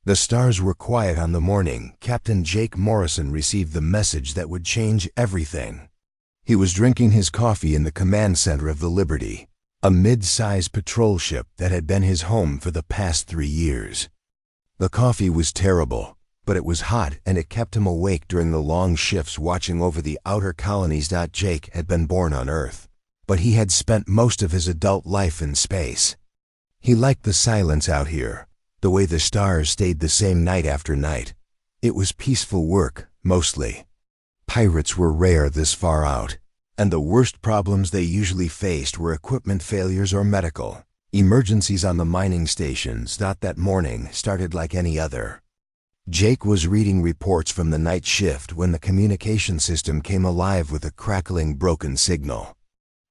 The stars were quiet on the morning Captain Jake Morrison received the message that would change everything. He was drinking his coffee in the command center of the Liberty, a mid-sized patrol ship that had been his home for the past 3 years. The coffee was terrible, but it was hot and it kept him awake during the long shifts watching over the outer colonies. Jake had been born on Earth, but he had spent most of his adult life in space. He liked the silence out here, the way the stars stayed the same night after night. It was peaceful work, mostly. Pirates were rare this far out, and the worst problems they usually faced were equipment failures or medical emergencies on the mining stations. That morning started like any other. Jake was reading reports from the night shift when the communication system came alive with a crackling, broken signal.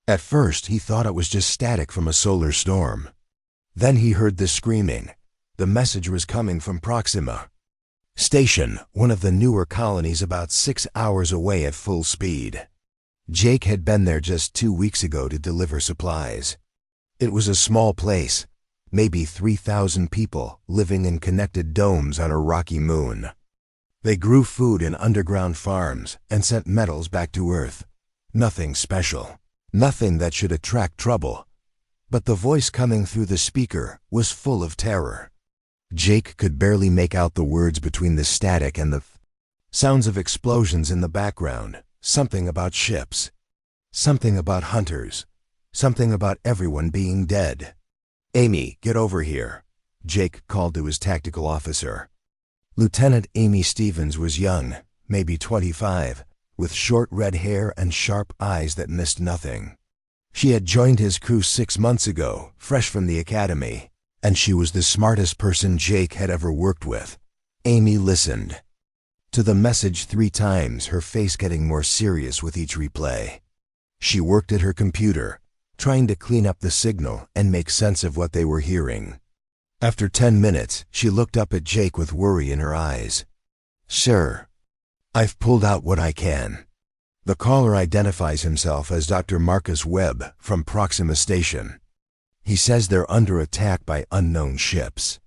At first, he thought it was just static from a solar storm. Then he heard the screaming. The message was coming from Proxima Station, one of the newer colonies about 6 hours away at full speed. Jake had been there just 2 weeks ago to deliver supplies. It was a small place, maybe 3,000 people living in connected domes on a rocky moon. They grew food in underground farms and sent metals back to Earth. Nothing special, nothing that should attract trouble. But the voice coming through the speaker was full of terror. Jake could barely make out the words between the static and the sounds of explosions in the background. Something about ships, something about hunters, something about everyone being dead. "Amy, get over here," Jake called to his tactical officer. Lieutenant Amy Stevens was young, maybe 25, with short red hair and sharp eyes that missed nothing. She had joined his crew 6 months ago, fresh from the academy, and she was the smartest person Jake had ever worked with. Amy listened to the message 3 times, her face getting more serious with each replay. She worked at her computer, trying to clean up the signal and make sense of what they were hearing. After 10 minutes, she looked up at Jake with worry in her eyes. "Sir, I've pulled out what I can." The caller identifies himself as Dr. Marcus Webb from Proxima Station. He says they're under attack by unknown ships.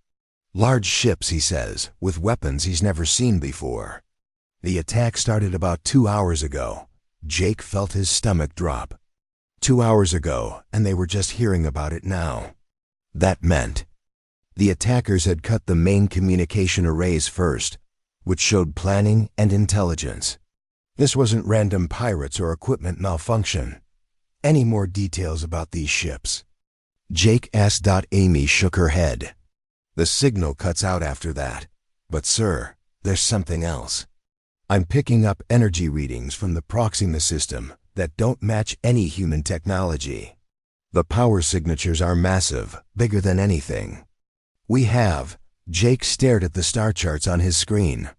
Large ships, he says, with weapons he's never seen before. The attack started about 2 hours ago. Jake felt his stomach drop. 2 hours ago, and they were just hearing about it now. That meant the attackers had cut the main communication arrays first, which showed planning and intelligence. This wasn't random pirates or equipment malfunction. Any more details about these ships? Jake asked. Amy shook her head. "The signal cuts out after that. But sir, there's something else. I'm picking up energy readings from the Proxima system that don't match any human technology. The power signatures are massive, bigger than anything we have." Jake stared at the star charts on his screen.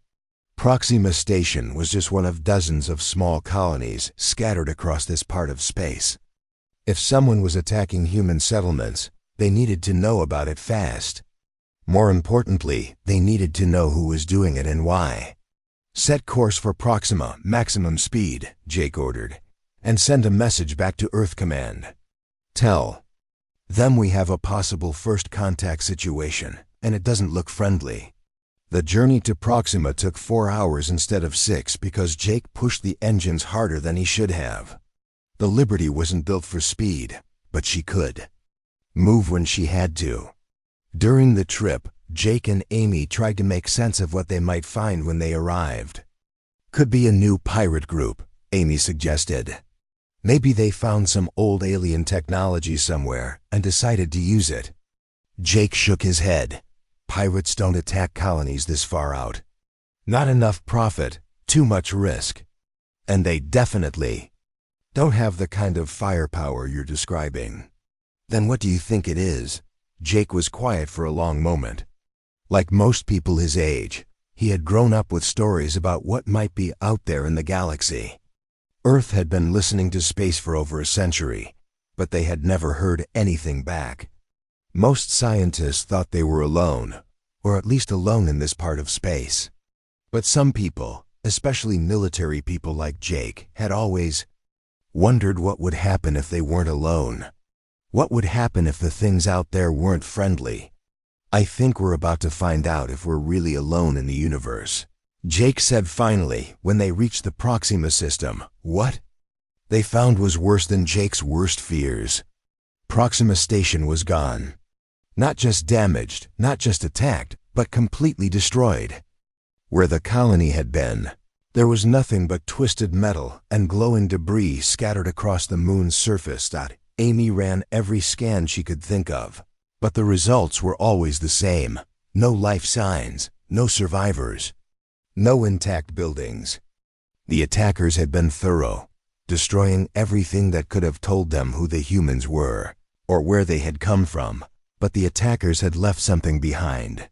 Proxima Station was just one of dozens of small colonies scattered across this part of space. If someone was attacking human settlements, they needed to know about it fast. More importantly, they needed to know who was doing it and why. "Set course for Proxima, maximum speed," Jake ordered, "and send a message back to Earth Command. Tell them we have a possible first contact situation, and it doesn't look friendly." The journey to Proxima took 4 hours instead of 6 because Jake pushed the engines harder than he should have. The Liberty wasn't built for speed, but she could move when she had to. During the trip, Jake and Amy tried to make sense of what they might find when they arrived. "Could be a new pirate group," Amy suggested. "Maybe they found some old alien technology somewhere and decided to use it." Jake shook his head. Pirates don't attack colonies this far out. Not enough profit, too much risk. And they definitely don't have the kind of firepower you're describing. "Then what do you think it is?" Jake was quiet for a long moment. Like most people his age, he had grown up with stories about what might be out there in the galaxy. Earth had been listening to space for over a century, but they had never heard anything back. Most scientists thought they were alone, or at least alone in this part of space. But some people, especially military people like Jake, had always wondered what would happen if they weren't alone. What would happen if the things out there weren't friendly? I think we're about to find out if we're really alone in the universe, Jake said finally when they reached the Proxima system. What they found was worse than Jake's worst fears. Proxima Station was gone. Not just damaged, not just attacked, but completely destroyed. Where the colony had been, there was nothing but twisted metal and glowing debris scattered across the moon's surface. Amy ran every scan she could think of, but the results were always the same. No life signs, no survivors, no intact buildings. The attackers had been thorough, destroying everything that could have told them who the humans were, or where they had come from, but the attackers had left something behind.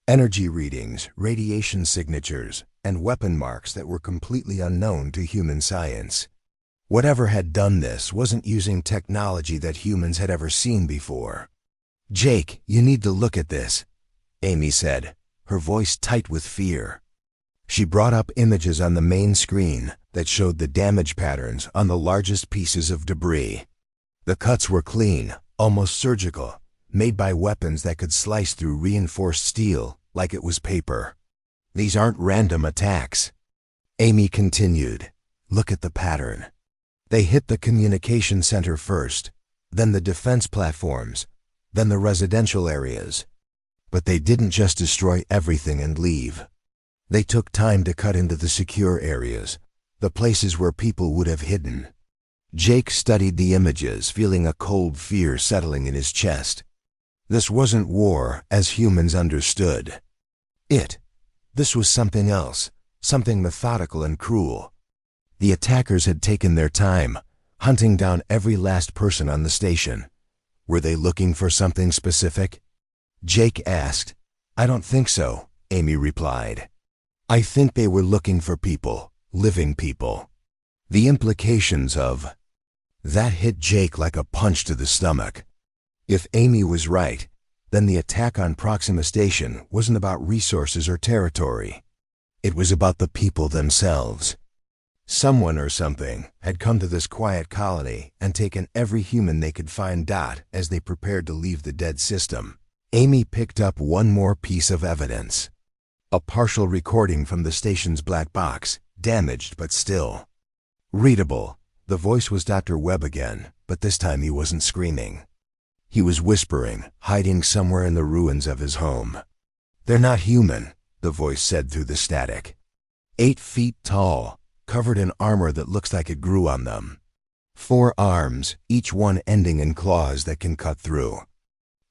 Energy readings, radiation signatures, and weapon marks that were completely unknown to human science. Whatever had done this wasn't using technology that humans had ever seen before. Jake, you need to look at this, Amy said, her voice tight with fear. She brought up images on the main screen that showed the damage patterns on the largest pieces of debris. The cuts were clean, almost surgical, made by weapons that could slice through reinforced steel like it was paper. These aren't random attacks. Amy continued. Look at the pattern. They hit the communication center first, then the defense platforms, then the residential areas. But they didn't just destroy everything and leave. They took time to cut into the secure areas, the places where people would have hidden. Jake studied the images, feeling a cold fear settling in his chest. This wasn't war as humans understood. This was something else, something methodical and cruel. The attackers had taken their time, hunting down every last person on the station. Were they looking for something specific? Jake asked. I don't think so, Amy replied. I think they were looking for people, living people. The implications of that hit Jake like a punch to the stomach. If Amy was right, then the attack on Proxima Station wasn't about resources or territory. It was about the people themselves. Someone or something had come to this quiet colony and taken every human they could find. As they prepared to leave the dead system, Amy picked up one more piece of evidence. A partial recording from the station's black box, damaged but still readable. The voice was Dr. Webb again, but this time he wasn't screaming. He was whispering, hiding somewhere in the ruins of his home. They're not human, the voice said through the static. 8 feet tall, covered in armor that looks like it grew on them. 4 arms, each one ending in claws that can cut through.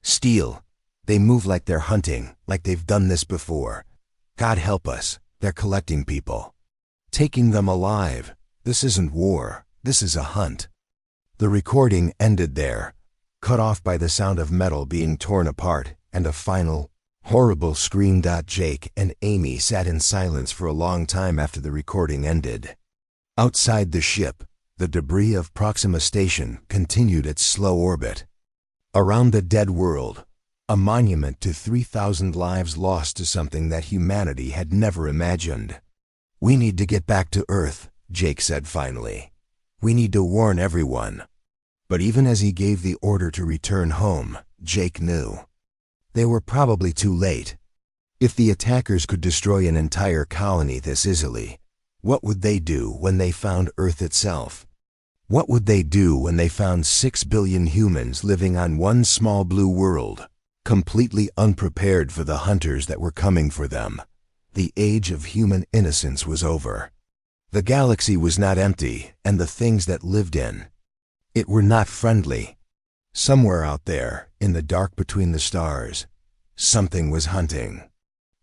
Steel. They move like they're hunting, like they've done this before. God help us, they're collecting people. Taking them alive. This isn't war, this is a hunt. The recording ended there, cut off by the sound of metal being torn apart and a final, horrible scream. Jake and Amy sat in silence for a long time after the recording ended. Outside the ship, the debris of Proxima Station continued its slow orbit. Around the dead world, a monument to 3,000 lives lost to something that humanity had never imagined. We need to get back to Earth, Jake said finally. We need to warn everyone. But even as he gave the order to return home, Jake knew. They were probably too late. If the attackers could destroy an entire colony this easily, what would they do when they found Earth itself? What would they do when they found 6 billion humans living on one small blue world, completely unprepared for the hunters that were coming for them? The age of human innocence was over. The galaxy was not empty, and the things that lived in it were not friendly. Somewhere out there, in the dark between the stars, something was hunting.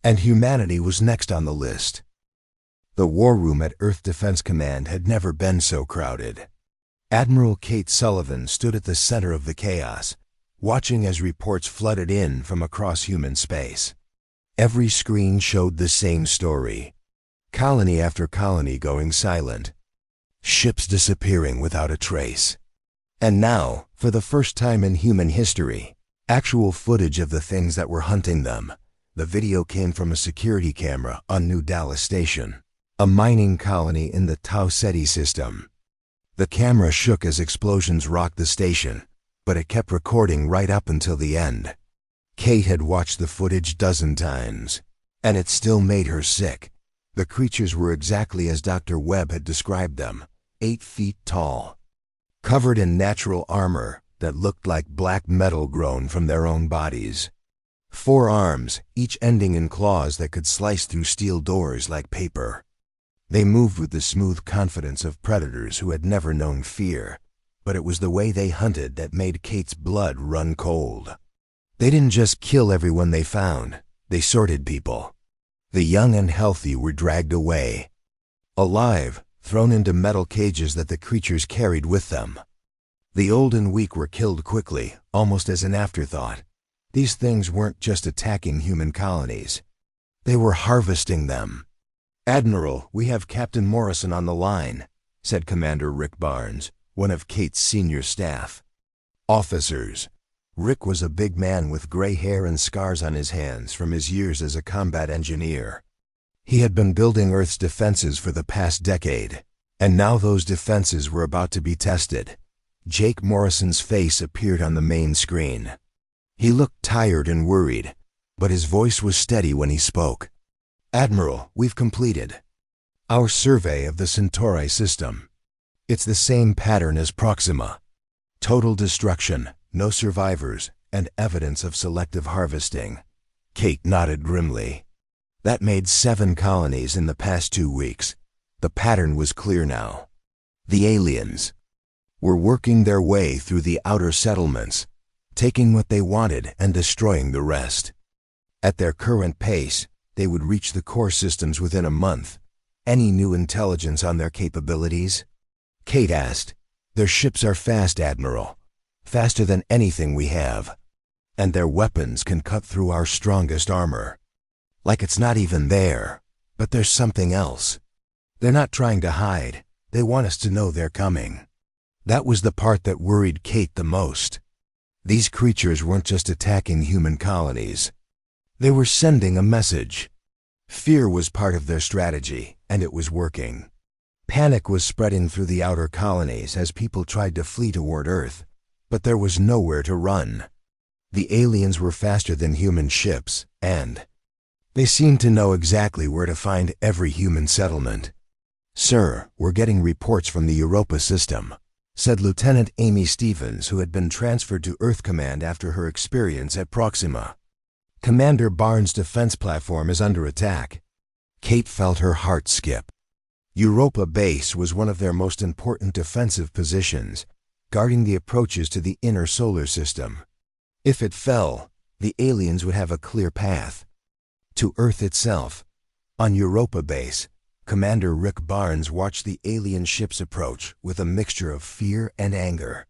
And humanity was next on the list. The war room at Earth Defense Command had never been so crowded. Admiral Kate Sullivan stood at the center of the chaos, watching as reports flooded in from across human space. Every screen showed the same story. Colony after colony going silent. Ships disappearing without a trace. And now, for the first time in human history, actual footage of the things that were hunting them. The video came from a security camera on New Dallas Station, a mining colony in the Tau Ceti system. The camera shook as explosions rocked the station, but it kept recording right up until the end. Kate had watched the footage dozen times, and it still made her sick. The creatures were exactly as Dr. Webb had described them, 8 feet tall, covered in natural armor that looked like black metal grown from their own bodies. 4 arms, each ending in claws that could slice through steel doors like paper. They moved with the smooth confidence of predators who had never known fear, but it was the way they hunted that made Kate's blood run cold. They didn't just kill everyone they found, they sorted people. The young and healthy were dragged away, alive, thrown into metal cages that the creatures carried with them. The old and weak were killed quickly, almost as an afterthought. These things weren't just attacking human colonies. They were harvesting them. "Admiral, we have Captain Morrison on the line," said Commander Rick Barnes, one of Kate's senior staff. Officers. Rick was a big man with gray hair and scars on his hands from his years as a combat engineer. He had been building Earth's defenses for the past decade, and now those defenses were about to be tested. Jake Morrison's face appeared on the main screen. He looked tired and worried, but his voice was steady when he spoke. "Admiral, we've completed our survey of the Centauri system. It's the same pattern as Proxima. Total destruction, no survivors, and evidence of selective harvesting." Kate nodded grimly. That made 7 colonies in the past 2 weeks. The pattern was clear now. The aliens were working their way through the outer settlements, taking what they wanted and destroying the rest. At their current pace, they would reach the core systems within a month. "Any new intelligence on their capabilities?" Kate asked. "Their ships are fast, Admiral. Faster than anything we have. And their weapons can cut through our strongest armor. Like it's not even there, but there's something else. They're not trying to hide. They want us to know they're coming." That was the part that worried Kate the most. These creatures weren't just attacking human colonies. They were sending a message. Fear was part of their strategy, and it was working. Panic was spreading through the outer colonies as people tried to flee toward Earth, but there was nowhere to run. The aliens were faster than human ships, and they seemed to know exactly where to find every human settlement. "Sir, we're getting reports from the Europa system," said Lieutenant Amy Stevens, who had been transferred to Earth Command after her experience at Proxima. "Commander Barnes' defense platform is under attack." Kate felt her heart skip. Europa Base was one of their most important defensive positions, guarding the approaches to the inner solar system. If it fell, the aliens would have a clear path to Earth itself. On Europa Base, Commander Rick Barnes watched the alien ships approach with a mixture of fear and anger.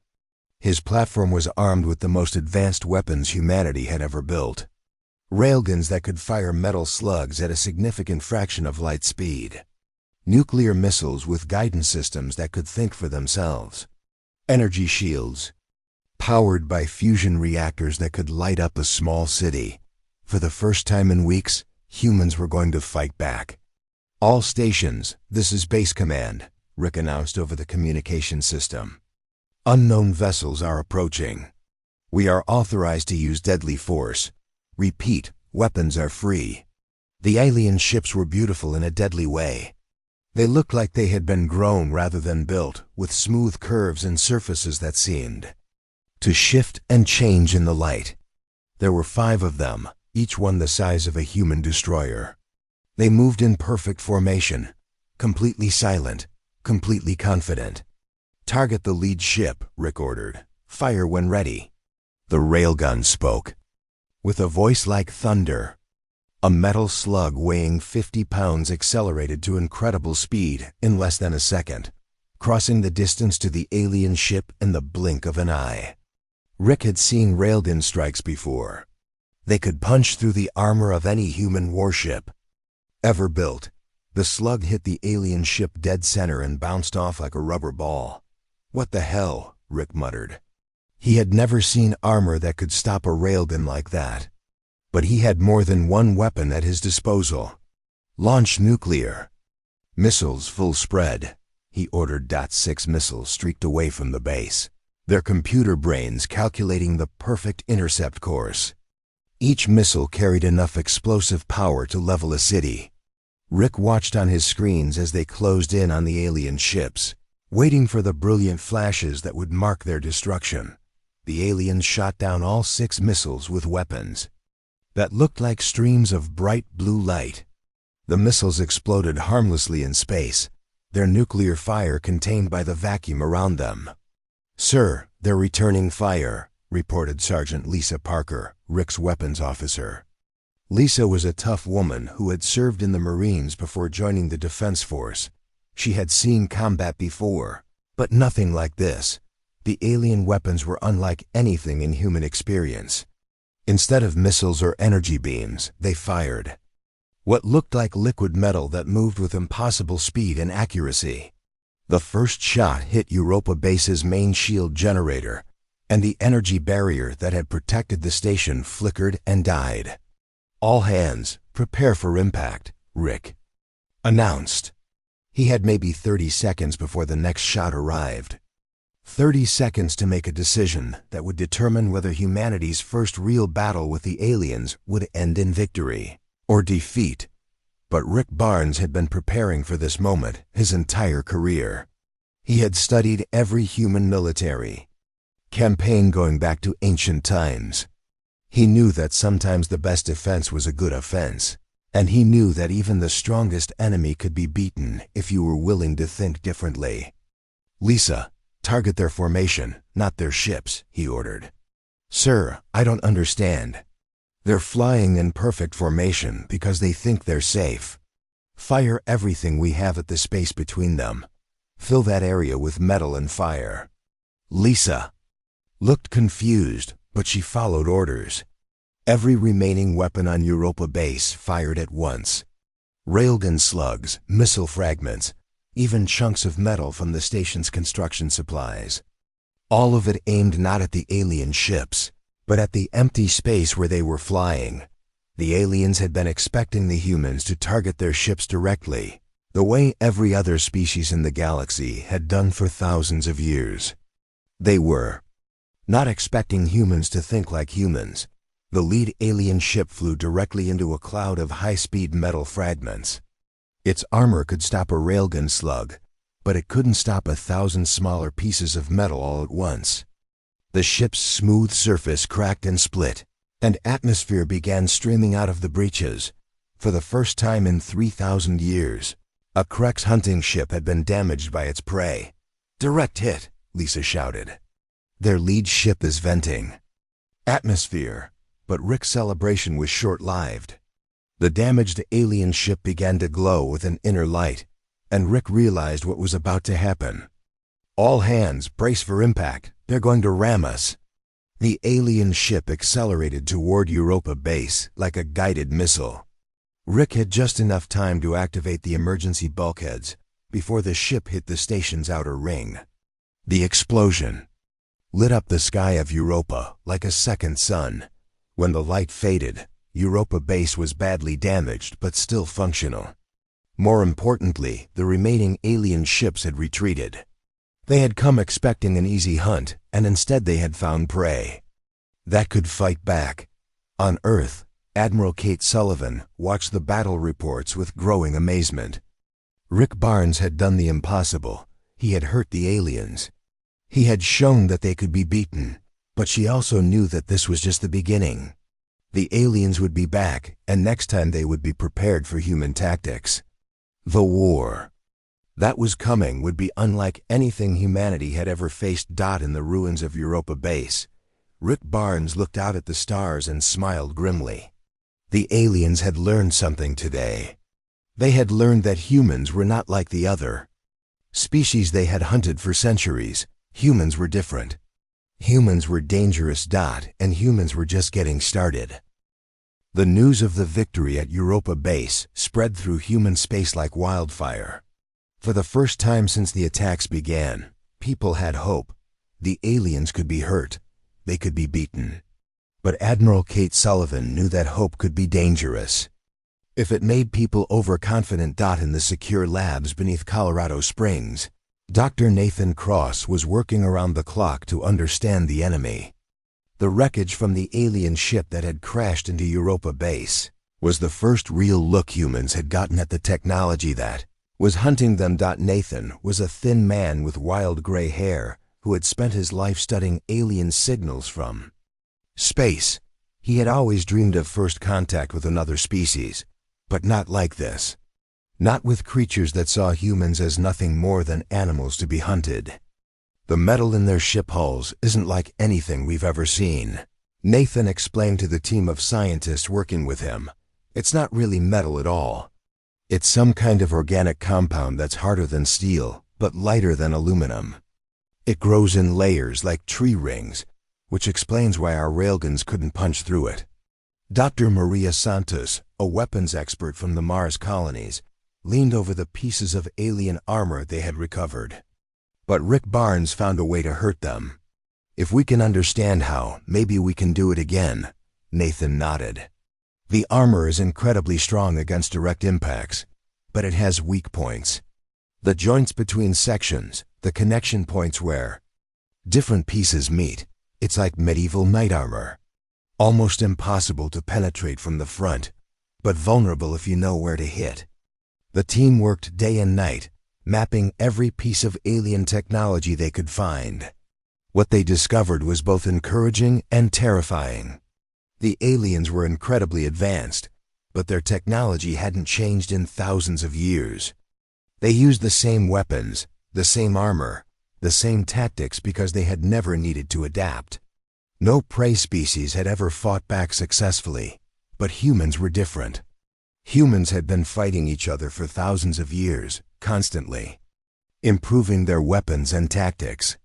His platform was armed with the most advanced weapons humanity had ever built. Railguns that could fire metal slugs at a significant fraction of light speed. Nuclear missiles with guidance systems that could think for themselves. Energy shields, powered by fusion reactors that could light up a small city. For the first time in weeks, humans were going to fight back. "All stations, this is Base Command," Rick announced over the communication system. "Unknown vessels are approaching. We are authorized to use deadly force. Repeat, weapons are free." The alien ships were beautiful in a deadly way. They looked like they had been grown rather than built, with smooth curves and surfaces that seemed to shift and change in the light. There were 5 of them, each one the size of a human destroyer. They moved in perfect formation, completely silent, completely confident. "Target the lead ship," Rick ordered. "Fire when ready." The railgun spoke. With a voice like thunder, a metal slug weighing 50 pounds accelerated to incredible speed in less than a second, crossing the distance to the alien ship in the blink of an eye. Rick had seen railgun strikes before. They could punch through the armor of any human warship ever built. The slug hit the alien ship dead center and bounced off like a rubber ball. "What the hell?" Rick muttered. He had never seen armor that could stop a railgun like that. But he had more than one weapon at his disposal. "Launch nuclear missiles full spread," he ordered. .6 missiles streaked away from the base, their computer brains calculating the perfect intercept course. Each missile carried enough explosive power to level a city. Rick watched on his screens as they closed in on the alien ships, waiting for the brilliant flashes that would mark their destruction. The aliens shot down all 6 missiles with weapons that looked like streams of bright blue light. The missiles exploded harmlessly in space, their nuclear fire contained by the vacuum around them. "Sir, they're returning fire," reported Sergeant Lisa Parker, Rick's weapons officer. Lisa was a tough woman who had served in the Marines before joining the Defense Force. She had seen combat before, but nothing like this. The alien weapons were unlike anything in human experience. Instead of missiles or energy beams, they fired what looked like liquid metal that moved with impossible speed and accuracy. The first shot hit Europa Base's main shield generator, and the energy barrier that had protected the station flickered and died. "All hands, prepare for impact," Rick announced. He had maybe 30 seconds before the next shot arrived. 30 seconds to make a decision that would determine whether humanity's first real battle with the aliens would end in victory or defeat. But Rick Barnes had been preparing for this moment his entire career. He had studied every human military campaign going back to ancient times. He knew that sometimes the best defense was a good offense, and he knew that even the strongest enemy could be beaten if you were willing to think differently. "Lisa, target their formation, not their ships," he ordered. "Sir, I don't understand." "They're flying in perfect formation because they think they're safe. Fire everything we have at the space between them. Fill that area with metal and fire." Lisa looked confused, but she followed orders. Every remaining weapon on Europa Base fired at once. Railgun slugs, missile fragments, even chunks of metal from the station's construction supplies. All of it aimed not at the alien ships, but at the empty space where they were flying. The aliens had been expecting the humans to target their ships directly, the way every other species in the galaxy had done for thousands of years. They were not expecting humans to think like humans. The lead alien ship flew directly into a cloud of high-speed metal fragments. Its armor could stop a railgun slug, but it couldn't stop 1,000 smaller pieces of metal all at once. The ship's smooth surface cracked and split, and atmosphere began streaming out of the breaches. For the first time in 3,000 years, a Krex hunting ship had been damaged by its prey. "Direct hit," Lisa shouted. "Their lead ship is venting atmosphere," but Rick's celebration was short-lived. The damaged alien ship began to glow with an inner light, and Rick realized what was about to happen. "All hands, brace for impact. They're going to ram us." The alien ship accelerated toward Europa Base like a guided missile. Rick had just enough time to activate the emergency bulkheads before the ship hit the station's outer ring. The explosion lit up the sky of Europa like a second sun. When the light faded, Europa Base was badly damaged but still functional. More importantly, the remaining alien ships had retreated. They had come expecting an easy hunt, and instead they had found prey that could fight back. On Earth, Admiral Kate Sullivan watched the battle reports with growing amazement. Rick Barnes had done the impossible. He had hurt the aliens. He had shown that they could be beaten, but she also knew that this was just the beginning. The aliens would be back, and next time they would be prepared for human tactics. The war that was coming would be unlike anything humanity had ever faced. In the ruins of Europa Base, Rick Barnes looked out at the stars and smiled grimly. The aliens had learned something today. They had learned that humans were not like the other species they had hunted for centuries. Humans were different. Humans were dangerous. And humans were just getting started. The news of the victory at Europa Base spread through human space like wildfire. For the first time since the attacks began, people had hope. The aliens could be hurt. They could be beaten. But Admiral Kate Sullivan knew that hope could be dangerous. If it made people overconfident. In the secure labs beneath Colorado Springs, Dr. Nathan Cross was working around the clock to understand the enemy. The wreckage from the alien ship that had crashed into Europa base was the first real look humans had gotten at the technology that was hunting them. Nathan was a thin man with wild gray hair who had spent his life studying alien signals from space. He had always dreamed of first contact with another species, but not like this. Not with creatures that saw humans as nothing more than animals to be hunted. The metal in their ship hulls isn't like anything we've ever seen, Nathan explained to the team of scientists working with him. It's not really metal at all. It's some kind of organic compound that's harder than steel, but lighter than aluminum. It grows in layers like tree rings, which explains why our railguns couldn't punch through it. Dr. Maria Santos, a weapons expert from the Mars colonies, leaned over the pieces of alien armor they had recovered. But Rick Barnes found a way to hurt them. If we can understand how, maybe we can do it again, Nathan nodded. The armor is incredibly strong against direct impacts, but it has weak points. The joints between sections, the connection points where different pieces meet, it's like medieval knight armor. Almost impossible to penetrate from the front, but vulnerable if you know where to hit. The team worked day and night, mapping every piece of alien technology they could find. What they discovered was both encouraging and terrifying. The aliens were incredibly advanced, but their technology hadn't changed in thousands of years. They used the same weapons, the same armor, the same tactics because they had never needed to adapt. No prey species had ever fought back successfully, but humans were different. Humans had been fighting each other for thousands of years, constantly, improving their weapons and tactics.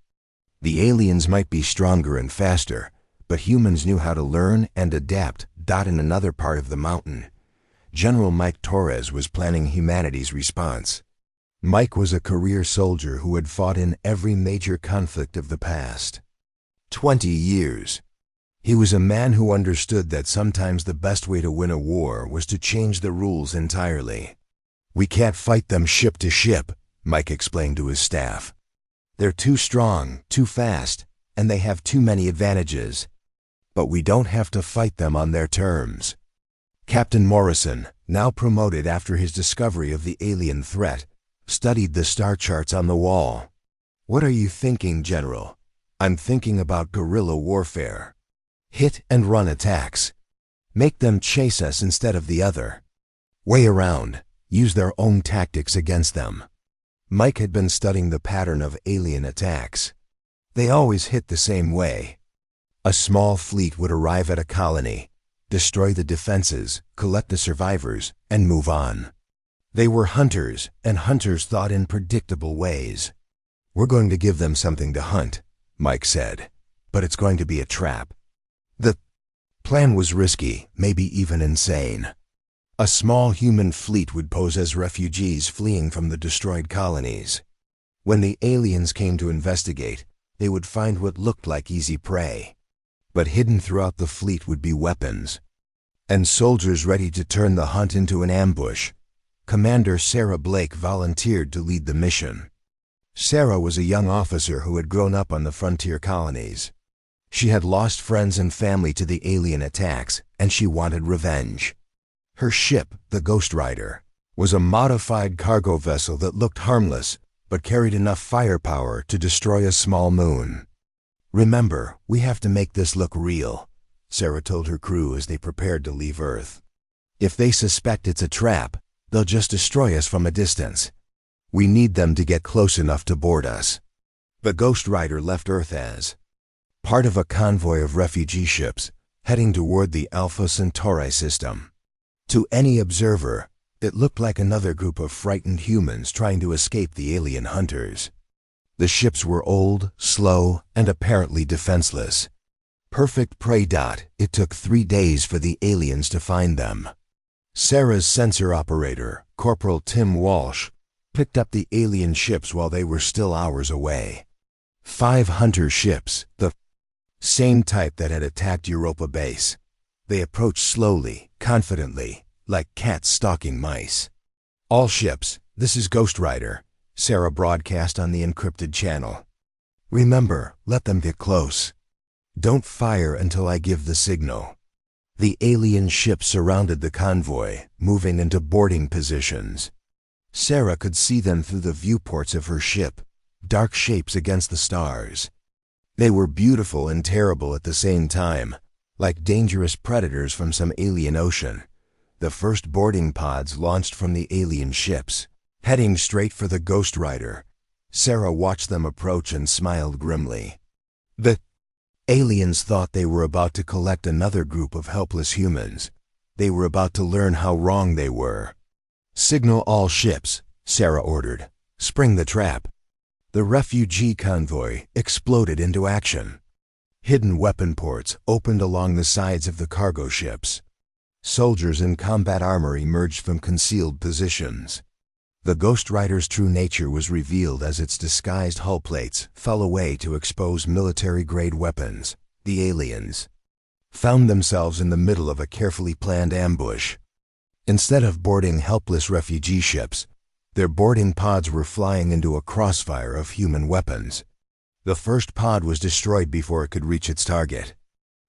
The aliens might be stronger and faster, but humans knew how to learn and adapt. In another part of the mountain, General Mike Torres was planning humanity's response. Mike was a career soldier who had fought in every major conflict of the past 20 years. He was a man who understood that sometimes the best way to win a war was to change the rules entirely. We can't fight them ship to ship, Mike explained to his staff. They're too strong, too fast, and they have too many advantages. But we don't have to fight them on their terms. Captain Morrison, now promoted after his discovery of the alien threat, studied the star charts on the wall. What are you thinking, General? I'm thinking about guerrilla warfare. Hit and run attacks. Make them chase us instead of the other way around. Use their own tactics against them. Mike had been studying the pattern of alien attacks. They always hit the same way. A small fleet would arrive at a colony, destroy the defenses, collect the survivors, and move on. They were hunters, and hunters thought in predictable ways. We're going to give them something to hunt, Mike said, but it's going to be a trap. The plan was risky, maybe even insane. A small human fleet would pose as refugees fleeing from the destroyed colonies. When the aliens came to investigate, they would find what looked like easy prey. But hidden throughout the fleet would be weapons, and soldiers ready to turn the hunt into an ambush. Commander Sarah Blake volunteered to lead the mission. Sarah was a young officer who had grown up on the frontier colonies. She had lost friends and family to the alien attacks, and she wanted revenge. Her ship, the Ghost Rider, was a modified cargo vessel that looked harmless, but carried enough firepower to destroy a small moon. Remember, we have to make this look real, Sarah told her crew as they prepared to leave Earth. If they suspect it's a trap, they'll just destroy us from a distance. We need them to get close enough to board us. The Ghost Rider left Earth as part of a convoy of refugee ships heading toward the Alpha Centauri system. To any observer, it looked like another group of frightened humans trying to escape the alien hunters. The ships were old, slow, and apparently defenseless. Perfect prey. It took 3 days for the aliens to find them. Sarah's sensor operator, Corporal Tim Walsh, picked up the alien ships while they were still hours away. 5 hunter ships, the same type that had attacked Europa base. They approached slowly, confidently, like cats stalking mice. All ships, this is Ghost Rider, Sarah broadcast on the encrypted channel. Remember, let them get close. Don't fire until I give the signal. The alien ship surrounded the convoy, moving into boarding positions. Sarah could see them through the viewports of her ship, dark shapes against the stars. They were beautiful and terrible at the same time, like dangerous predators from some alien ocean. The first boarding pods launched from the alien ships, heading straight for the Ghost Rider. Sarah watched them approach and smiled grimly. The aliens thought they were about to collect another group of helpless humans. They were about to learn how wrong they were. "Signal all ships," Sarah ordered. "Spring the trap." The refugee convoy exploded into action. Hidden weapon ports opened along the sides of the cargo ships. Soldiers in combat armor emerged from concealed positions. The Ghost Rider's true nature was revealed as its disguised hull plates fell away to expose military-grade weapons. The aliens found themselves in the middle of a carefully planned ambush. Instead of boarding helpless refugee ships, their boarding pods were flying into a crossfire of human weapons. The first pod was destroyed before it could reach its target.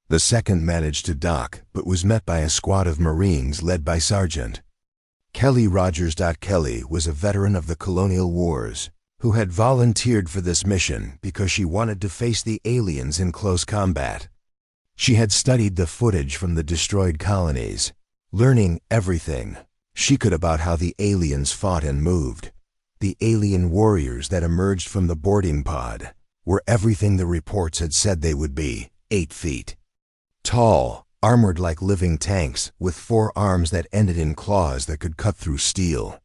The second managed to dock, but was met by a squad of Marines led by Sergeant Kelly Rogers. Kelly was a veteran of the colonial wars, who had volunteered for this mission because she wanted to face the aliens in close combat. She had studied the footage from the destroyed colonies, learning everything she could about how the aliens fought and moved. The alien warriors that emerged from the boarding pod were everything the reports had said they would be: 8 feet tall, armored like living tanks, with 4 arms that ended in claws that could cut through steel.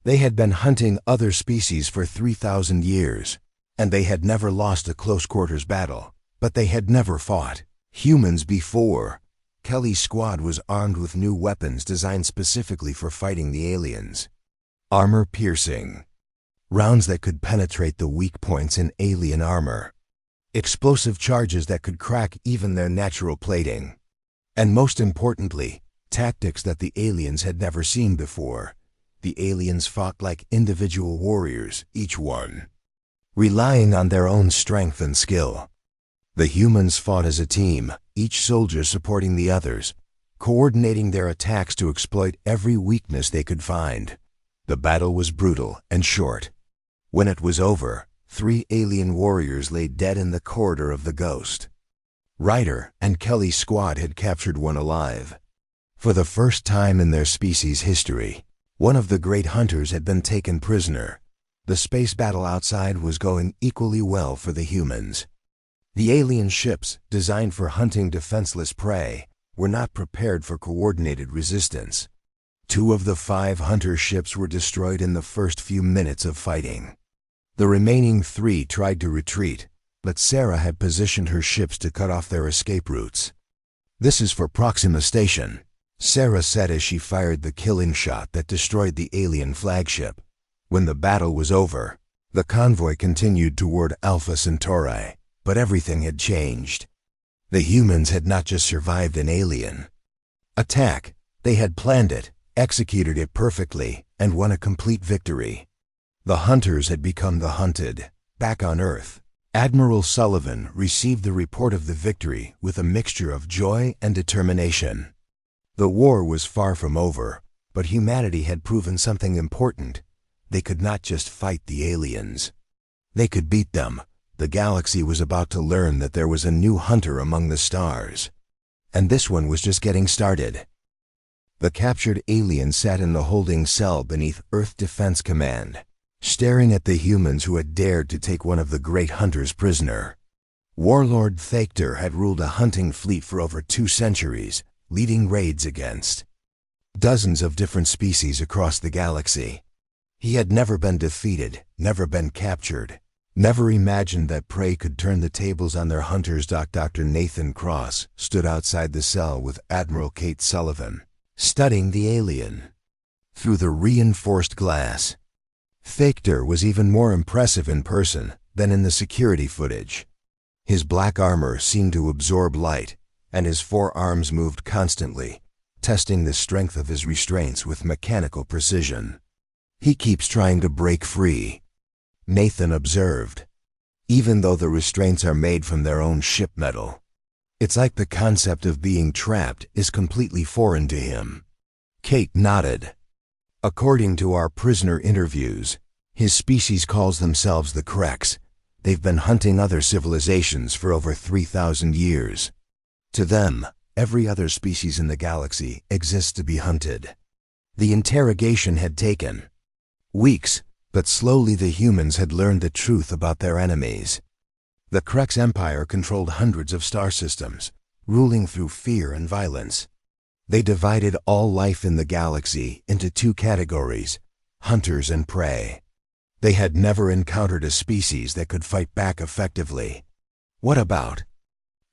They had been hunting other species for 3,000 years, and they had never lost a close-quarters battle, but they had never fought humans before. Kelly's squad was armed with new weapons designed specifically for fighting the aliens. Armor-piercing rounds that could penetrate the weak points in alien armor. Explosive charges that could crack even their natural plating. And most importantly, tactics that the aliens had never seen before. The aliens fought like individual warriors, each one relying on their own strength and skill. The humans fought as a team, each soldier supporting the others, coordinating their attacks to exploit every weakness they could find. The battle was brutal and short. When it was over, 3 alien warriors lay dead in the corridor of the Ghost Rider, and Kelly's squad had captured one alive. For the first time in their species' history, one of the great hunters had been taken prisoner. The space battle outside was going equally well for the humans. The alien ships, designed for hunting defenseless prey, were not prepared for coordinated resistance. 2 of the 5 hunter ships were destroyed in the first few minutes of fighting. The remaining 3 tried to retreat, but Sarah had positioned her ships to cut off their escape routes. "This is for Proxima Station," Sarah said as she fired the killing shot that destroyed the alien flagship. When the battle was over, the convoy continued toward Alpha Centauri, but everything had changed. The humans had not just survived an alien attack, they had planned it, executed it perfectly, and won a complete victory. The hunters had become the hunted. Back on Earth, Admiral Sullivan received the report of the victory with a mixture of joy and determination. The war was far from over, but humanity had proven something important. They could not just fight the aliens. They could beat them. The galaxy was about to learn that there was a new hunter among the stars. And this one was just getting started. The captured alien sat in the holding cell beneath Earth Defense Command, staring at the humans who had dared to take one of the great hunters prisoner. Warlord Thactor had ruled a hunting fleet for over 2 centuries, leading raids against dozens of different species across the galaxy. He had never been defeated, never been captured, never imagined that prey could turn the tables on their hunters. Dr. Nathan Cross stood outside the cell with Admiral Kate Sullivan, studying the alien through the reinforced glass. Thactor was even more impressive in person than in the security footage. His black armor seemed to absorb light, and his 4 arms moved constantly, testing the strength of his restraints with mechanical precision. "He keeps trying to break free," Nathan observed. "Even though the restraints are made from their own ship metal, It's like the concept of being trapped is completely foreign to him. Kate nodded. According to our prisoner interviews, his species calls themselves the Kreks. They've been hunting other civilizations for over 3,000 years. To them, every other species in the galaxy exists to be hunted. The interrogation had taken weeks, but slowly the humans had learned the truth about their enemies. The Kreks Empire controlled hundreds of star systems, ruling through fear and violence. They divided all life in the galaxy into two categories, hunters and prey. They had never encountered a species that could fight back effectively. What about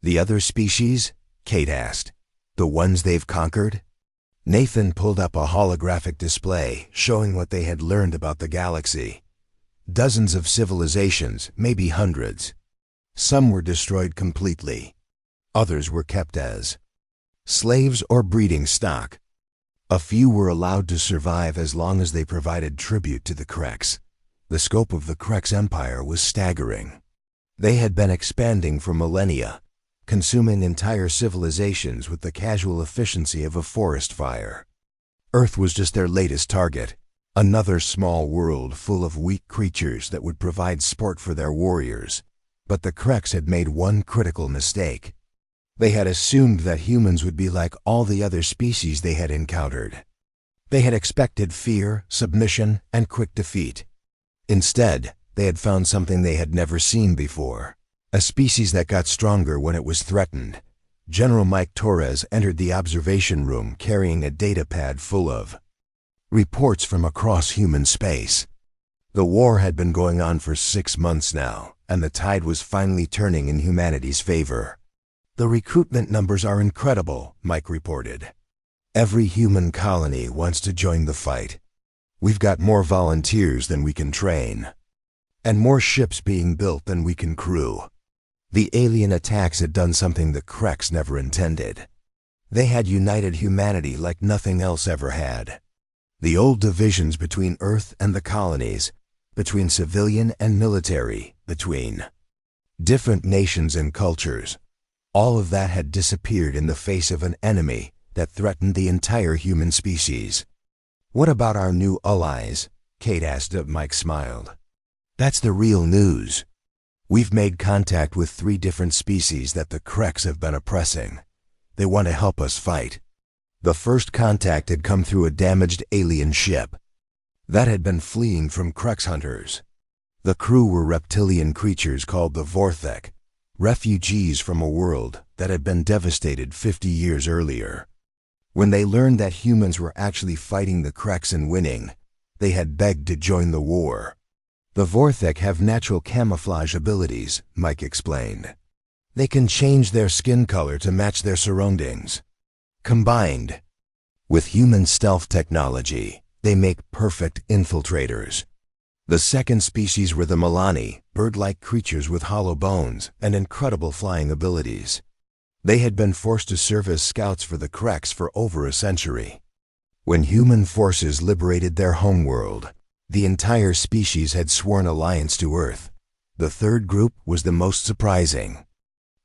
the other species? Kate asked. The ones they've conquered? Nathan pulled up a holographic display showing what they had learned about the galaxy. Dozens of civilizations, maybe hundreds. Some were destroyed completely. Others were kept as slaves or breeding stock. A few were allowed to survive as long as they provided tribute to the Kreks. The scope of the Kreks Empire was staggering. They had been expanding for millennia, consuming entire civilizations with the casual efficiency of a forest fire. Earth was just their latest target, another small world full of weak creatures that would provide sport for their warriors. But the Kreks had made one critical mistake. They had assumed that humans would be like all the other species they had encountered. They had expected fear, submission, and quick defeat. Instead, they had found something they had never seen before. A species that got stronger when it was threatened. General Mike Torres entered the observation room carrying a datapad full of reports from across human space. The war had been going on for 6 months now, and the tide was finally turning in humanity's favor. The recruitment numbers are incredible, Mike reported. Every human colony wants to join the fight. We've got more volunteers than we can train, and more ships being built than we can crew. The alien attacks had done something the Kreks never intended. They had united humanity like nothing else ever had. The old divisions between Earth and the colonies, between civilian and military, between different nations and cultures, all of that had disappeared in the face of an enemy that threatened the entire human species. What about our new allies? Kate asked. Mike smiled. That's the real news. We've made contact with 3 different species that the Kreks have been oppressing. They want to help us fight. The first contact had come through a damaged alien ship that had been fleeing from Kreks hunters. The crew were reptilian creatures called the Vorthek, refugees from a world that had been devastated 50 years earlier. When they learned that humans were actually fighting the Kreks and winning, they had begged to join the war. The Vorthek have natural camouflage abilities, Mike explained. They can change their skin color to match their surroundings. Combined with human stealth technology, they make perfect infiltrators. The second species were the Milani, bird-like creatures with hollow bones and incredible flying abilities. They had been forced to serve as scouts for the Kreks for over a century. When human forces liberated their homeworld, the entire species had sworn alliance to Earth. The third group was the most surprising.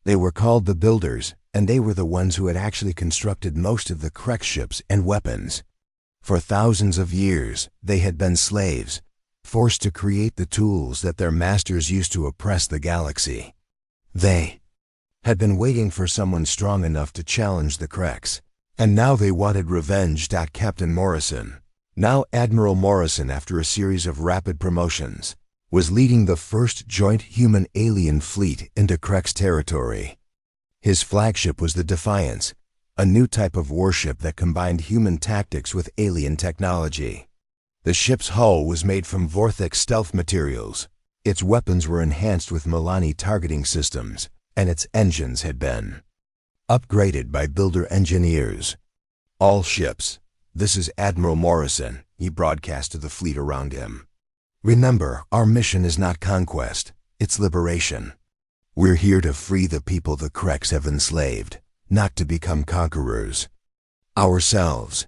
They were called the Builders, and they were the ones who had actually constructed most of the Krek ships and weapons. For thousands of years, they had been slaves, forced to create the tools that their masters used to oppress the galaxy. They had been waiting for someone strong enough to challenge the Kreks, and now they wanted revenge. Captain Morrison, now Admiral Morrison, after a series of rapid promotions, was leading the first joint human-alien fleet into Kreks territory. His flagship was the Defiance, a new type of warship that combined human tactics with alien technology. The ship's hull was made from Vorthek stealth materials. Its weapons were enhanced with Milani targeting systems, and its engines had been upgraded by builder engineers. All ships, this is Admiral Morrison, he broadcast to the fleet around him. Remember, our mission is not conquest, it's liberation. We're here to free the people the Kreks have enslaved, not to become conquerors ourselves.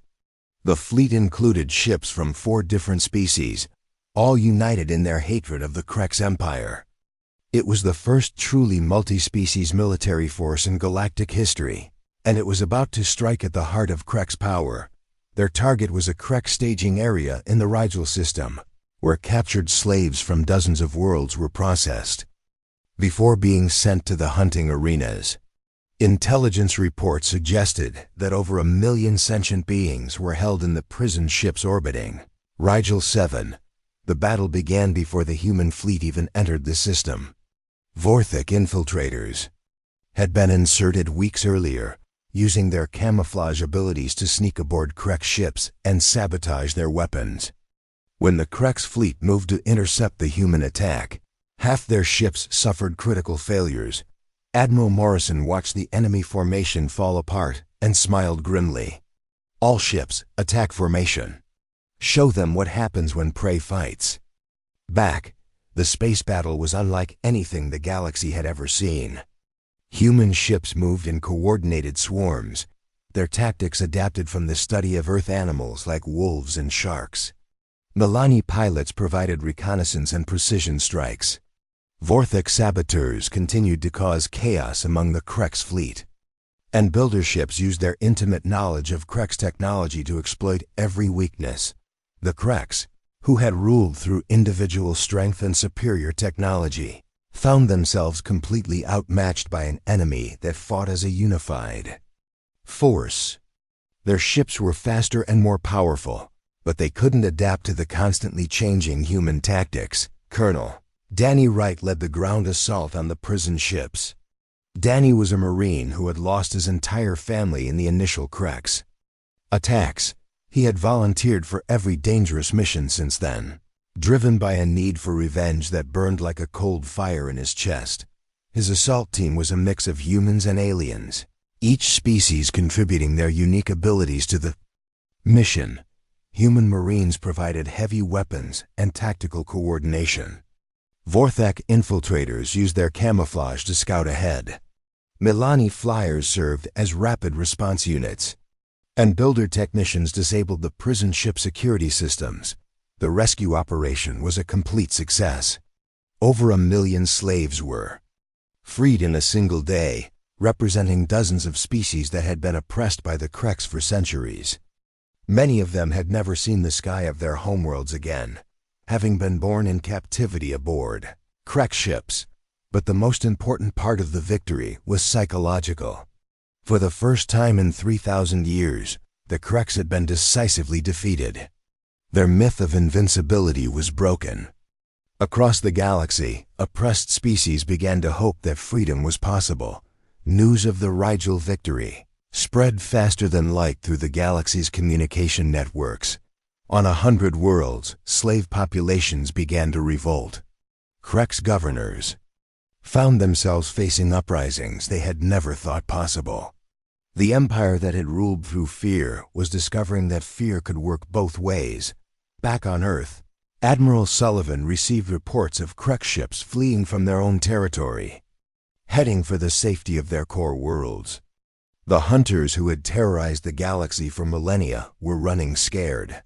The fleet included ships from 4 different species, all united in their hatred of the Kreks Empire. It was the first truly multi-species military force in galactic history, and it was about to strike at the heart of Krek's power. Their target was a Krek staging area in the Rigel system, where captured slaves from dozens of worlds were processed before being sent to the hunting arenas. Intelligence reports suggested that over 1 million sentient beings were held in the prison ships orbiting Rigel 7. The battle began before the human fleet even entered the system. Vorthik infiltrators had been inserted weeks earlier, using their camouflage abilities to sneak aboard Krek ships and sabotage their weapons. When the Krek's fleet moved to intercept the human attack, half their ships suffered critical failures. Admiral Morrison watched the enemy formation fall apart and smiled grimly. All ships, attack formation. Show them what happens when prey fights. Back, the space battle was unlike anything the galaxy had ever seen. Human ships moved in coordinated swarms, their tactics adapted from the study of Earth animals like wolves and sharks. Milani pilots provided reconnaissance and precision strikes. Vorthik saboteurs continued to cause chaos among the Krek's fleet. And builder ships used their intimate knowledge of Krek's technology to exploit every weakness. The Kreks, who had ruled through individual strength and superior technology, found themselves completely outmatched by an enemy that fought as a unified force. Their ships were faster and more powerful, but they couldn't adapt to the constantly changing human tactics. Colonel Danny Wright led the ground assault on the prison ships. Danny was a Marine who had lost his entire family in the initial Krek's attacks. He had volunteered for every dangerous mission since then, driven by a need for revenge that burned like a cold fire in his chest. His assault team was a mix of humans and aliens, each species contributing their unique abilities to the mission. Human Marines provided heavy weapons and tactical coordination. Vorthak infiltrators used their camouflage to scout ahead. Milani flyers served as rapid response units, and builder technicians disabled the prison ship security systems. The rescue operation was a complete success. Over 1 million slaves were freed in a single day, representing dozens of species that had been oppressed by the Kreks for centuries. Many of them had never seen the sky of their homeworlds again, having been born in captivity aboard Krek ships. But the most important part of the victory was psychological. For the first time in 3,000 years, the Kreks had been decisively defeated. Their myth of invincibility was broken. Across the galaxy, oppressed species began to hope that freedom was possible. News of the Rigel victory spread faster than light through the galaxy's communication networks. On 100 worlds, slave populations began to revolt. Krek's governors found themselves facing uprisings they had never thought possible. The empire that had ruled through fear was discovering that fear could work both ways. Back on Earth, Admiral Sullivan received reports of Krek ships fleeing from their own territory, heading for the safety of their core worlds. The hunters who had terrorized the galaxy for millennia were running scared.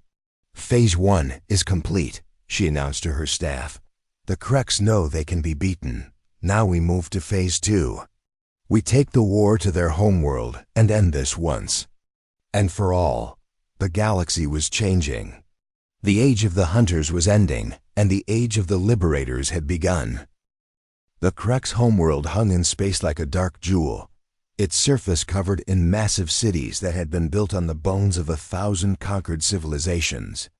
Phase 1 is complete, she announced to her staff. The Kreks know they can be beaten. Now we move to Phase 2. We take the war to their homeworld and end this once and for all. The galaxy was changing. The age of the hunters was ending, and the age of the liberators had begun. The Krek's homeworld hung in space like a dark jewel, its surface covered in massive cities that had been built on the bones of 1,000 conquered civilizations.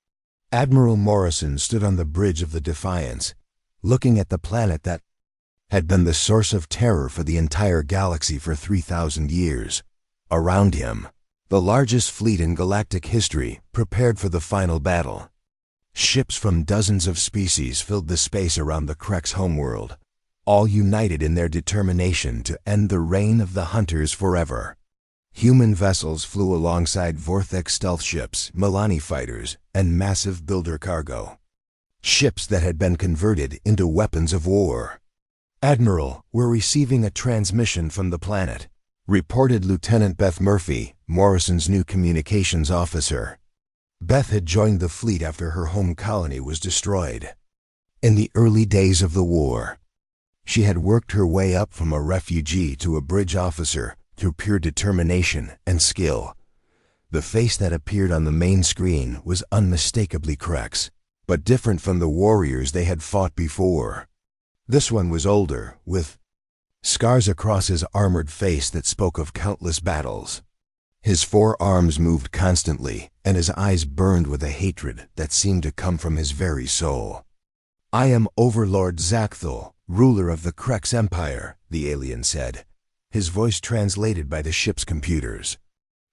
Admiral Morrison stood on the bridge of the Defiance, looking at the planet that had been the source of terror for the entire galaxy for 3,000 years. Around him, the largest fleet in galactic history prepared for the final battle. Ships from dozens of species filled the space around the Krek's homeworld, all united in their determination to end the reign of the hunters forever. Human vessels flew alongside Vorthik stealth ships, Milani fighters, and massive builder cargo. Ships that had been converted into weapons of war. "Admiral, we're receiving a transmission from the planet," reported Lieutenant Beth Murphy, Morrison's new communications officer. Beth had joined the fleet after her home colony was destroyed in the early days of the war. She had worked her way up from a refugee to a bridge officer through pure determination and skill. The face that appeared on the main screen was unmistakably Krex, but different from the warriors they had fought before. This one was older, with scars across his armored face that spoke of countless battles. His 4 arms moved constantly, and his eyes burned with a hatred that seemed to come from his very soul. "I am Overlord Zakthul, ruler of the Krex Empire," the alien said, his voice translated by the ship's computers.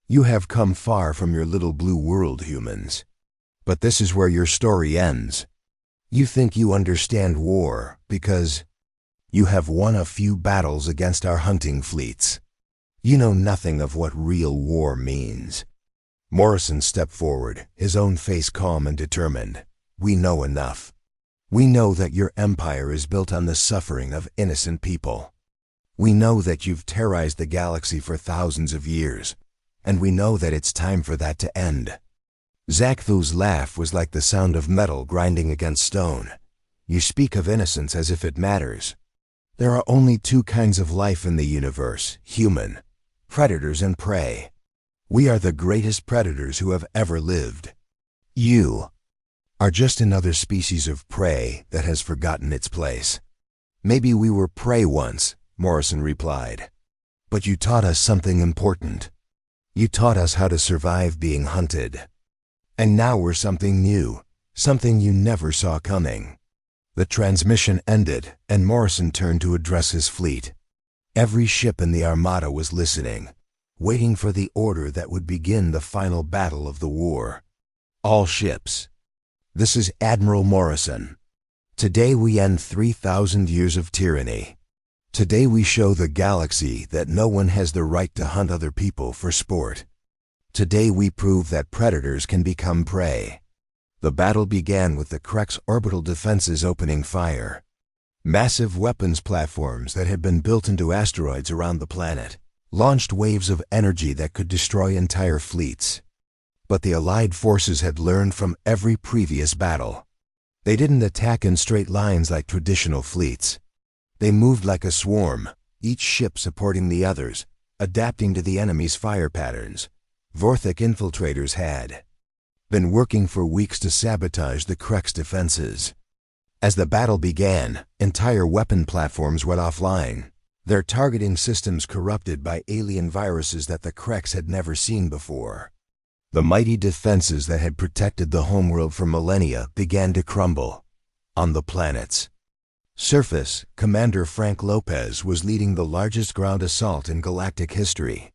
"You have come far from your little blue world, humans. But this is where your story ends. You think you understand war because you have won a few battles against our hunting fleets. You know nothing of what real war means." Morrison stepped forward, his own face calm and determined. "We know enough. We know that your empire is built on the suffering of innocent people. We know that you've terrorized the galaxy for thousands of years, and we know that it's time for that to end." Zakthul's laugh was like the sound of metal grinding against stone. "You speak of innocence as if it matters. There are only 2 kinds of life in the universe, human, predators and prey. We are the greatest predators who have ever lived. You are just another species of prey that has forgotten its place." "Maybe we were prey once," Morrison replied. "But you taught us something important. You taught us how to survive being hunted. And now we're something new, something you never saw coming." The transmission ended, and Morrison turned to address his fleet. Every ship in the Armada was listening, waiting for the order that would begin the final battle of the war. "All ships. This is Admiral Morrison. Today we end 3,000 years of tyranny. Today we show the galaxy that no one has the right to hunt other people for sport. Today we prove that predators can become prey." The battle began with the Krex orbital defenses opening fire. Massive weapons platforms that had been built into asteroids around the planet launched waves of energy that could destroy entire fleets. But the Allied forces had learned from every previous battle. They didn't attack in straight lines like traditional fleets. They moved like a swarm, each ship supporting the others, adapting to the enemy's fire patterns. Vorthic infiltrators had been working for weeks to sabotage the Krex defenses. As the battle began, entire weapon platforms went offline, their targeting systems corrupted by alien viruses that the Krex had never seen before. The mighty defenses that had protected the homeworld for millennia began to crumble. On the planet's surface, Commander Frank Lopez was leading the largest ground assault in galactic history.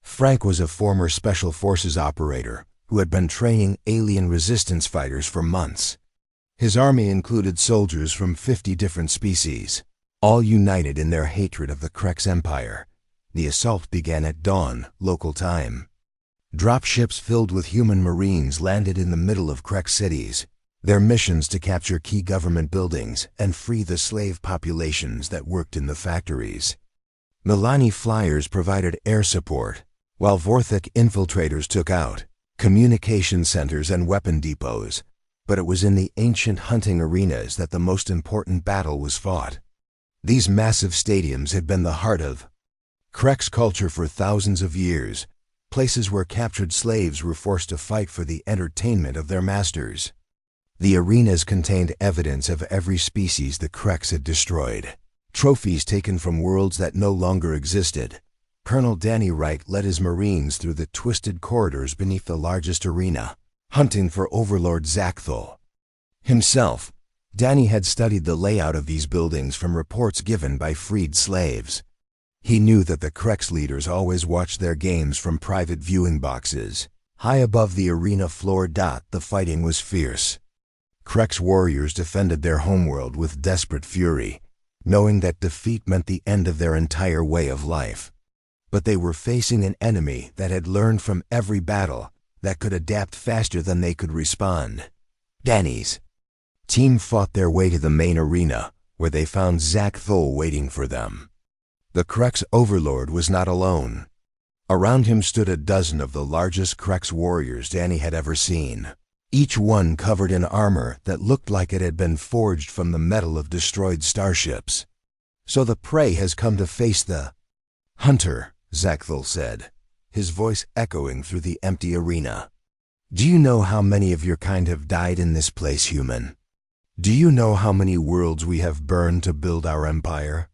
Frank was a former Special Forces operator who had been training alien resistance fighters for months. His army included soldiers from 50 different species, all united in their hatred of the Krex Empire. The assault began at dawn, local time. Dropships filled with human marines landed in the middle of Krex cities, their missions to capture key government buildings and free the slave populations that worked in the factories. Milani flyers provided air support, while Vorthic infiltrators took out communication centers and weapon depots. But it was in the ancient hunting arenas that the most important battle was fought. These massive stadiums had been the heart of Krex culture for thousands of years, places where captured slaves were forced to fight for the entertainment of their masters. The arenas contained evidence of every species the Krex had destroyed, trophies taken from worlds that no longer existed. Colonel Danny Wright led his Marines through the twisted corridors beneath the largest arena, hunting for Overlord Zakthul. Himself, Danny had studied the layout of these buildings from reports given by freed slaves. He knew that the Krex leaders always watched their games from private viewing boxes. High above the arena floor. The fighting was fierce. Krex warriors defended their homeworld with desperate fury, knowing that defeat meant the end of their entire way of life. But they were facing an enemy that had learned from every battle, that could adapt faster than they could respond. Danny's team fought their way to the main arena, where they found Zakthul waiting for them. The Krex overlord was not alone. Around him stood a dozen of the largest Krex warriors Danny had ever seen, each one covered in armor that looked like it had been forged from the metal of destroyed starships. So the prey has come to face the hunter, Zackthul said, his voice echoing through the empty arena. Do you know how many of your kind have died in this place, human? Do you know how many worlds we have burned to build our empire?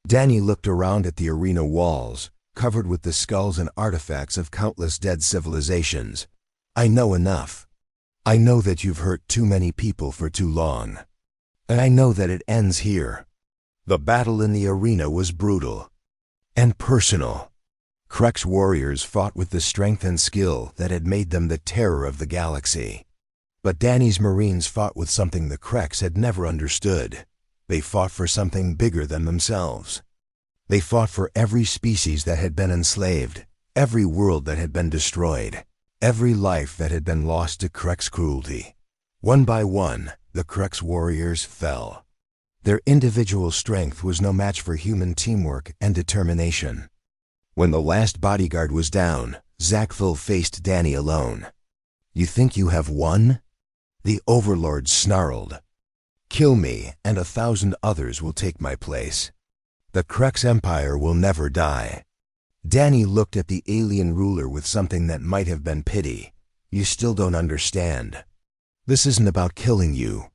Danny looked around at the arena walls, covered with the skulls and artifacts of countless dead civilizations. I know enough. I know that you've hurt too many people for too long. And I know that it ends here. The battle in the arena was brutal and personal. Krek's warriors fought with the strength and skill that had made them the terror of the galaxy. But Danny's Marines fought with something the Kreks had never understood. They fought for something bigger than themselves. They fought for every species that had been enslaved, every world that had been destroyed, every life that had been lost to Krek's cruelty. One by one, the Krek's warriors fell. Their individual strength was no match for human teamwork and determination. When the last bodyguard was down, Zackthul faced Danny alone. You think you have won? The Overlord snarled. Kill me, and 1,000 others will take my place. The Krek's empire will never die. Danny looked at the alien ruler with something that might have been pity. You still don't understand. This isn't about killing you.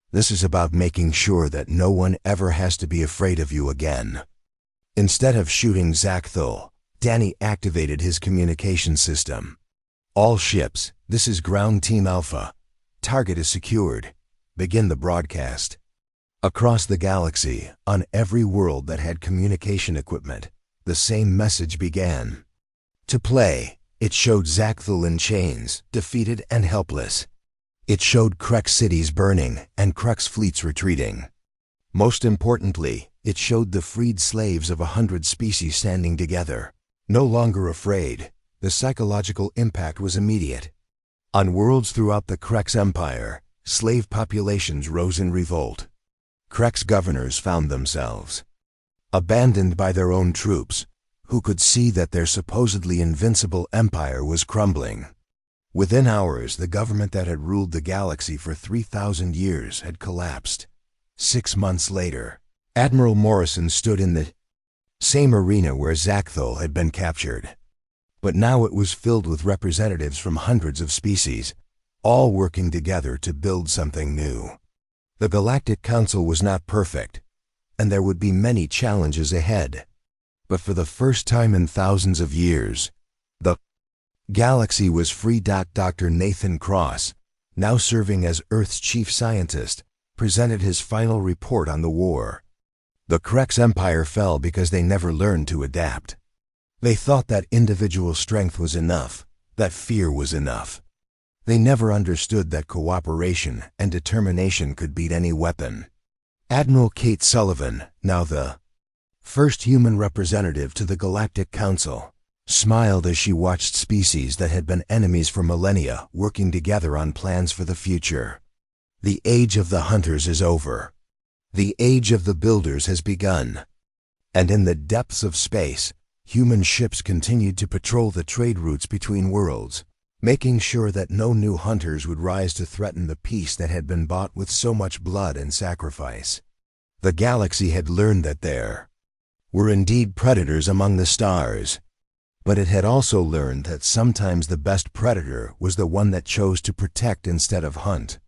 This is about making sure that no one ever has to be afraid of you again. Instead of shooting Zackthul, Danny activated his communication system. All ships, this is Ground Team Alpha. Target is secured. Begin the broadcast. Across the galaxy, on every world that had communication equipment, the same message began. To play, it showed Zackthul in chains, defeated and helpless. It showed Krek cities burning and Krek's fleets retreating. Most importantly, it showed the freed slaves of 100 species standing together. No longer afraid, the psychological impact was immediate. On worlds throughout the Krek's empire, slave populations rose in revolt. Krek's governors found themselves abandoned by their own troops, who could see that their supposedly invincible empire was crumbling. Within hours, the government that had ruled the galaxy for 3,000 years had collapsed. 6 months later, Admiral Morrison stood in the same arena where Zackthul had been captured. But now it was filled with representatives from hundreds of species, all working together to build something new. The Galactic Council was not perfect, and there would be many challenges ahead. But for the first time in thousands of years, the galaxy was free. Dr. Nathan Cross, now serving as Earth's chief scientist, presented his final report on the war. The Krek's empire fell because they never learned to adapt. They thought that individual strength was enough, that fear was enough. They never understood that cooperation and determination could beat any weapon. Admiral Kate Sullivan, now the first human representative to the Galactic Council, smiled as she watched species that had been enemies for millennia working together on plans for the future. The age of the hunters is over. The age of the builders has begun. And in the depths of space, human ships continued to patrol the trade routes between worlds, making sure that no new hunters would rise to threaten the peace that had been bought with so much blood and sacrifice. The galaxy had learned that there were indeed predators among the stars, but it had also learned that sometimes the best predator was the one that chose to protect instead of hunt.